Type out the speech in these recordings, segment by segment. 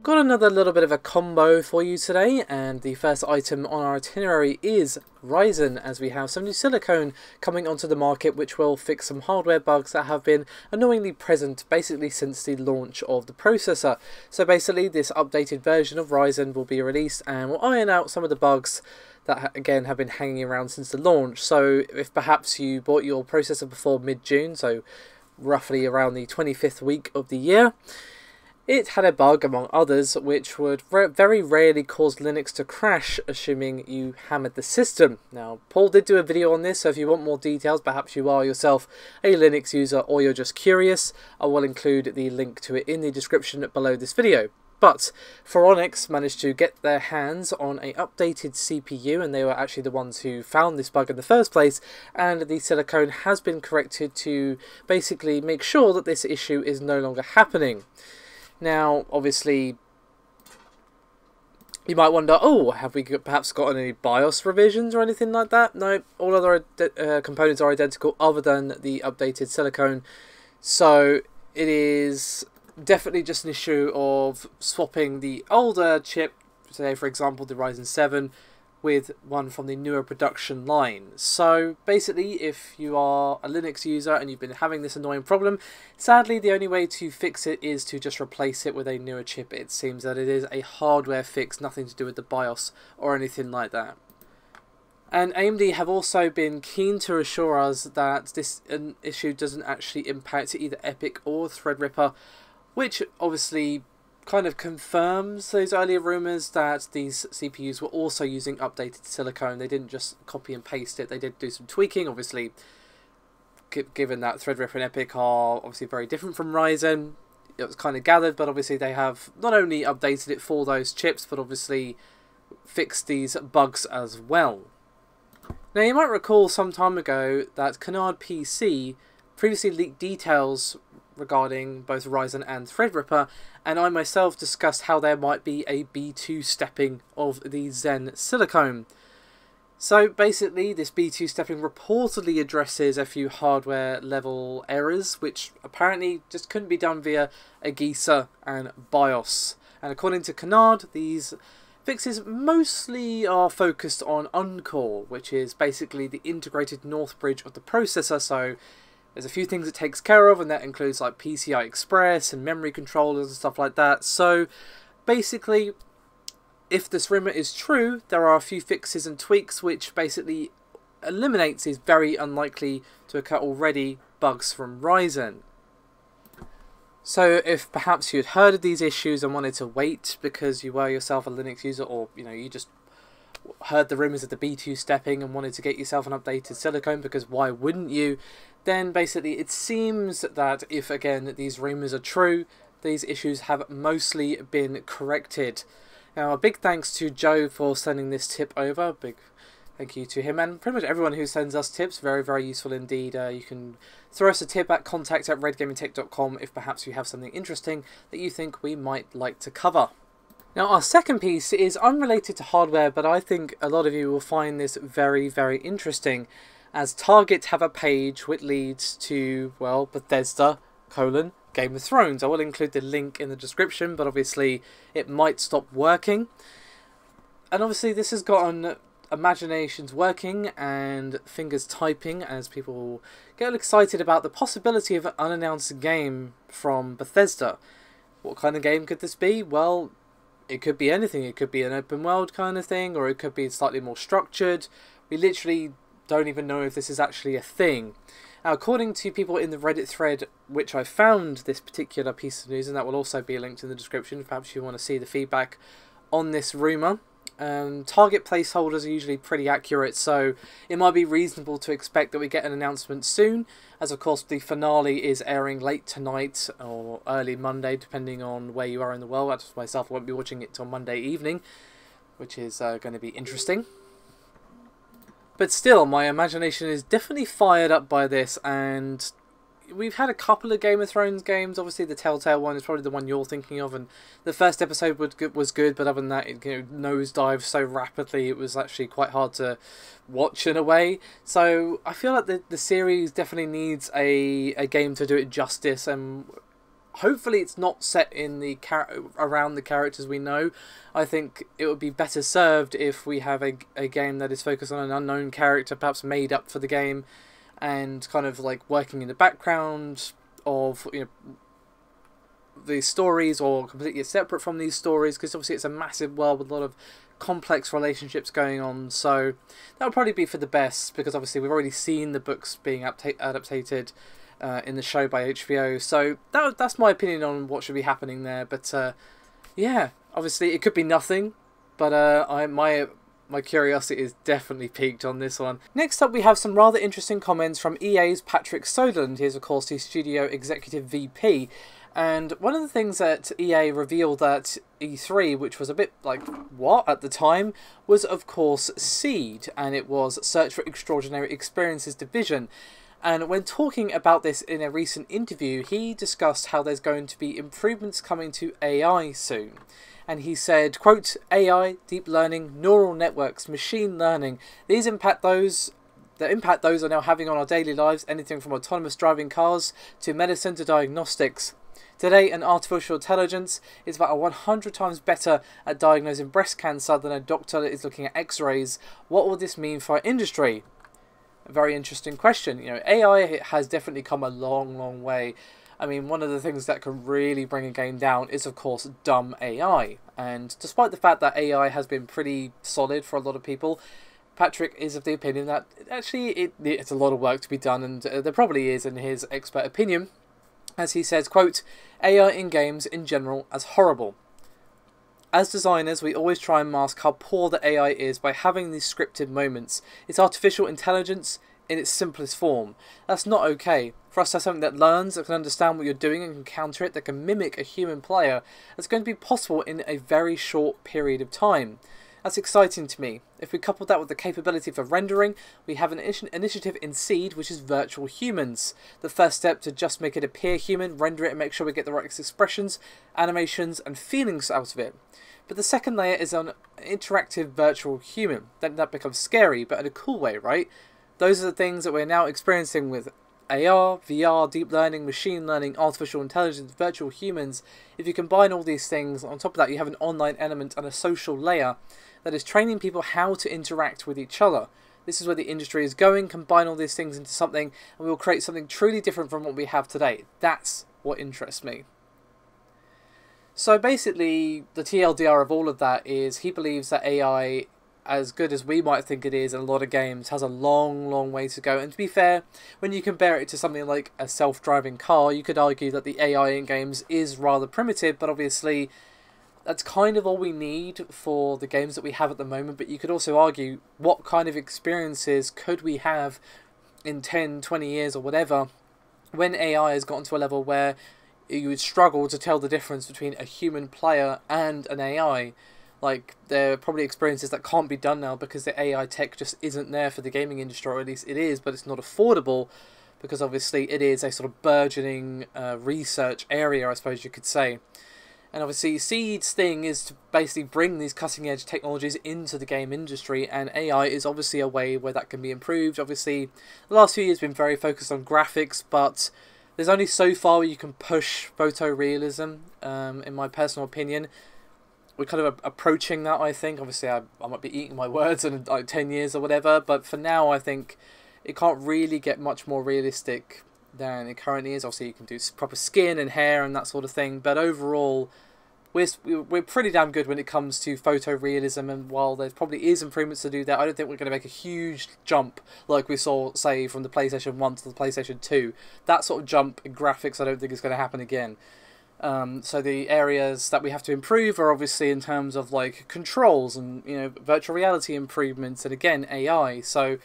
Got another little bit of a combo for you today, and the first item on our itinerary is Ryzen, as we have some new silicone coming onto the market which will fix some hardware bugs that have been annoyingly present basically since the launch of the processor. So basically this updated version of Ryzen will be released and will iron out some of the bugs that again have been hanging around since the launch. So if perhaps you bought your processor before mid-June, so roughly around the 25th week of the year, it had a bug, among others, which would very rarely cause Linux to crash, assuming you hammered the system. Now, Paul did do a video on this, so if you want more details, perhaps you are yourself a Linux user or you're just curious, I will include the link to it in the description below this video. But Phoronix managed to get their hands on an updated CPU, and they were actually the ones who found this bug in the first place, and the silicone has been corrected to basically make sure that this issue is no longer happening. Now, obviously, you might wonder, oh, have we perhaps gotten any BIOS revisions or anything like that? No, all other components are identical other than the updated silicone. So it is definitely just an issue of swapping the older chip, say for example the Ryzen 7, with one from the newer production line. So basically, if you are a Linux user and you've been having this annoying problem, sadly the only way to fix it is to just replace it with a newer chip. It seems that it is a hardware fix, nothing to do with the BIOS or anything like that. And AMD have also been keen to assure us that this issue doesn't actually impact either Epic or Threadripper, which obviously kind of confirms those earlier rumours that these CPUs were also using updated silicone. They didn't just copy and paste it, they did do some tweaking, obviously, given that Threadripper and Epic are obviously very different from Ryzen. It was kind of gathered, but obviously they have not only updated it for those chips, but obviously fixed these bugs as well. Now you might recall some time ago that Canard PC previously leaked details regarding both Ryzen and Threadripper, and I myself discussed how there might be a B2 stepping of the Zen silicone. So basically this B2 stepping reportedly addresses a few hardware level errors which apparently just couldn't be done via a Gisa and BIOS. And according to Canard, these fixes mostly are focused on Uncore, which is basically the integrated north bridge of the processor. So there's a few things it takes care of, and that includes like PCI Express and memory controllers and stuff like that. So basically, if this rumour is true, there are a few fixes and tweaks which basically eliminates these very unlikely to occur already bugs from Ryzen. So if perhaps you had heard of these issues and wanted to wait because you were yourself a Linux user, or you just heard the rumours of the B2 stepping and wanted to get yourself an updated silicone, because why wouldn't you, then basically it seems that if again these rumours are true, these issues have mostly been corrected. Now a big thanks to Joe for sending this tip over, big thank you to him and pretty much everyone who sends us tips, very useful indeed. You can throw us a tip at contact@redgamingtech.com if perhaps you have something interesting that you think we might like to cover. Now our second piece is unrelated to hardware, but I think a lot of you will find this very interesting, as Target have a page which leads to, well, Bethesda, Game of Thrones. I will include the link in the description, but obviously it might stop working. And obviously this has gotten imaginations working and fingers typing as people get excited about the possibility of an unannounced game from Bethesda. What kind of game could this be? Well, it could be anything. It could be an open world kind of thing, or it could be slightly more structured. We literally don't even know if this is actually a thing. Now, according to people in the Reddit thread which I found this particular piece of news, and that will also be linked in the description if perhaps you want to see the feedback on this rumour, target placeholders are usually pretty accurate, so it might be reasonable to expect that we get an announcement soon, as of course the finale is airing late tonight or early Monday, depending on where you are in the world. I just myself won't be watching it till Monday evening, which is going to be interesting. But still, my imagination is definitely fired up by this, and we've had a couple of Game of Thrones games. Obviously the Telltale one is probably the one you're thinking of, and the first episode was good, but other than that, it nosedived so rapidly it was actually quite hard to watch in a way. So I feel like the series definitely needs a game to do it justice, and hopefully it's not set in the around the characters we know. I think it would be better served if we have a game that is focused on an unknown character, perhaps made up for the game, and kind of like working in the background of, you know, these stories, or completely separate from these stories, because obviously it's a massive world with a lot of complex relationships going on. So that would probably be for the best, because obviously we've already seen the books being adapted in the show by HBO. So that's my opinion on what should be happening there. But yeah, obviously it could be nothing, but my curiosity is definitely piqued on this one. Next up, we have some rather interesting comments from EA's Patrick Soderlund. He's of course the studio executive VP. And one of the things that EA revealed at E3, which was a bit like, what, at the time, was of course Seed, and it was Search for Extraordinary Experiences Division. And when talking about this in a recent interview, he discussed how there's going to be improvements coming to AI soon. And he said, quote, AI, deep learning, neural networks, machine learning, these impact those... The impact those are now having on our daily lives, anything from autonomous driving cars to medicine to diagnostics. Today, an artificial intelligence is about 100 times better at diagnosing breast cancer than a doctor that is looking at x-rays. What will this mean for our industry? A very interesting question. You know, AI has definitely come a long, long way. I mean, one of the things that can really bring a game down is, of course, dumb AI. And despite the fact that AI has been pretty solid for a lot of people, Patrick is of the opinion that actually it's a lot of work to be done, and there probably is in his expert opinion. As he says, quote, AI in games in general as horrible. As designers, we always try and mask how poor the AI is by having these scripted moments. It's artificial intelligence in its simplest form. That's not okay. For us to have something that learns, that can understand what you're doing and can counter it, that can mimic a human player, that's going to be possible in a very short period of time. That's exciting to me. If we couple that with the capability for rendering, we have an initiative in Seed, which is virtual humans. The first step to just make it appear human, render it and make sure we get the right expressions, animations and feelings out of it. But the second layer is an interactive virtual human. Then that becomes scary, but in a cool way, right? Those are the things that we're now experiencing with AR, VR, deep learning, machine learning, artificial intelligence, virtual humans. If you combine all these things, on top of that you have an online element and a social layer that is training people how to interact with each other. This is where the industry is going. Combine all these things into something and we will create something truly different from what we have today. That's what interests me. So basically, the TLDR of all of that is he believes that AI, as good as we might think it is in a lot of games, has a long, long way to go. And to be fair, when you compare it to something like a self-driving car, you could argue that the AI in games is rather primitive, but obviously that's kind of all we need for the games that we have at the moment. But you could also argue, what kind of experiences could we have in 10, 20 years or whatever, when AI has gotten to a level where you would struggle to tell the difference between a human player and an AI. Like, there are probably experiences that can't be done now because the AI tech just isn't there for the gaming industry, or at least it is, but it's not affordable because obviously it is a sort of burgeoning research area, I suppose you could say. And obviously Seed's thing is to basically bring these cutting edge technologies into the game industry, and AI is obviously a way where that can be improved. Obviously the last few years have been very focused on graphics, but there's only so far where you can push photorealism, in my personal opinion. We're kind of approaching that, I think. Obviously I might be eating my words in like 10 years or whatever, but for now I think it can't really get much more realistic than it currently is. Obviously you can do proper skin and hair and that sort of thing, but overall we're pretty damn good when it comes to photorealism, and while there probably is improvements to do that, I don't think we're going to make a huge jump like we saw, say, from the PlayStation 1 to the PlayStation 2. That sort of jump in graphics I don't think is going to happen again. So the areas that we have to improve are obviously in terms of like controls and, you know, virtual reality improvements, and again AI. So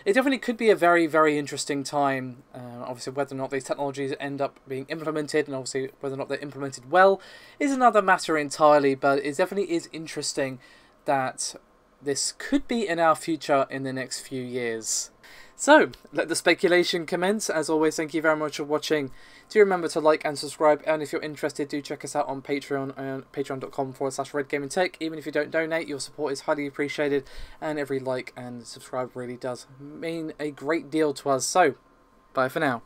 it definitely could be a very, very interesting time. Obviously, whether or not these technologies end up being implemented, and obviously whether or not they're implemented well, is another matter entirely. But it definitely is interesting that this could be in our future in the next few years. So, let the speculation commence. As always, thank you very much for watching. Do remember to like and subscribe, and if you're interested, do check us out on Patreon, patreon.com/redgamingtech. Even if you don't donate, your support is highly appreciated, and every like and subscribe really does mean a great deal to us. So, bye for now.